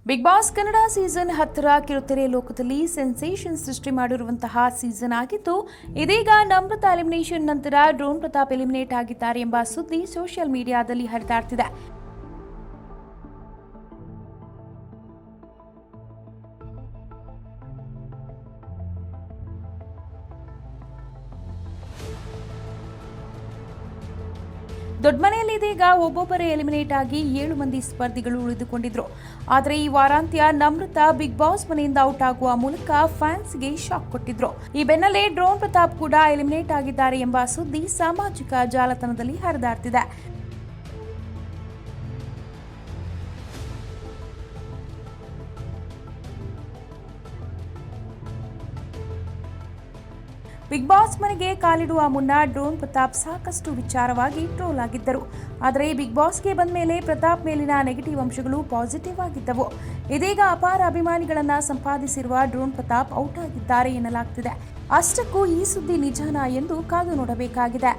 Big boss Kannada season 10ರ ಕಿರುತೆರೆ ಲೋಕದಲ್ಲಿ sensation ಸೃಷ್ಟಿ ಮಾಡಿರುವಂತಹ ಸೀಸನ್ ಆಗಿದ್ದು, ಇದೀಗ ನಮ್ರತಾ ಎಲಿಮಿನೇಷನ್ ನಂತರ ಡ್ರೋನ್ ಪ್ರತಾಪ್ ಎಲಿಮಿನೇಟ್ ಆಗಿದ್ದಾರೆ ಎಂಬ ಸುದ್ದಿ ಸೋಷಿಯಲ್ ಮೀಡಿಯಾದಲ್ಲಿ ಹರಿದಾಡ್ತಿದೆ. ದೊಡ್ಡಮನೆಯಲ್ಲಿ ಇದೀಗ ಒಬ್ಬೊಬ್ಬರೇ ಎಲಿಮಿನೇಟ್ ಆಗಿ 7 ಮಂದಿ ಸ್ಪರ್ಧಿಗಳು ಉಳಿದುಕೊಂಡಿದ್ರು. ಆದರೆ ಈ ವಾರಾಂತ್ಯ ನಮ್ರತಾ ಬಿಗ್ ಬಾಸ್ ಮನೆಯಿಂದ ಔಟ್ ಆಗುವ ಮೂಲಕ ಫ್ಯಾನ್ಸ್ಗೆ ಶಾಕ್ ಕೊಟ್ಟಿದ್ರು. ಈ ಬೆನ್ನಲ್ಲೇ ಡ್ರೋನ್ ಪ್ರತಾಪ್ ಕೂಡ ಎಲಿಮಿನೇಟ್ ಆಗಿದ್ದಾರೆ ಎಂಬ ಸುದ್ದಿ ಸಾಮಾಜಿಕ ಜಾಲತಾಣದಲ್ಲಿ ಹರಿದಾಡ್ತಿದೆ. ಬಿಗ್ ಬಾಸ್ ಮನೆಗೆ ಕಾಲಿಡುವ ಮುನ್ನ ಡ್ರೋನ್ ಪ್ರತಾಪ್ ಸಾಕಷ್ಟು ವಿಚಾರವಾಗಿ ಟ್ರೋಲ್ ಆಗಿದ್ದರು. ಆದರೆ ಬಿಗ್ ಬಾಸ್ಗೆ ಬಂದ ಮೇಲೆ ಪ್ರತಾಪ್ ಮೇಲಿನ ನೆಗೆಟಿವ್ ಅಂಶಗಳು ಪಾಸಿಟಿವ್ ಆಗಿದ್ದವು. ಇದೀಗ ಅಪಾರ ಅಭಿಮಾನಿಗಳನ್ನ ಸಂಪಾದಿಸಿರುವ ಡ್ರೋನ್ ಪ್ರತಾಪ್ ಔಟ್ ಆಗಿದ್ದಾರೆ ಎನ್ನಲಾಗ್ತಿದೆ. ಅಷ್ಟಕ್ಕೂ ಈ ಸುದ್ದಿ ನಿಜಾನಾ ಎಂದು ಕಾದು ನೋಡಬೇಕಾಗಿದೆ.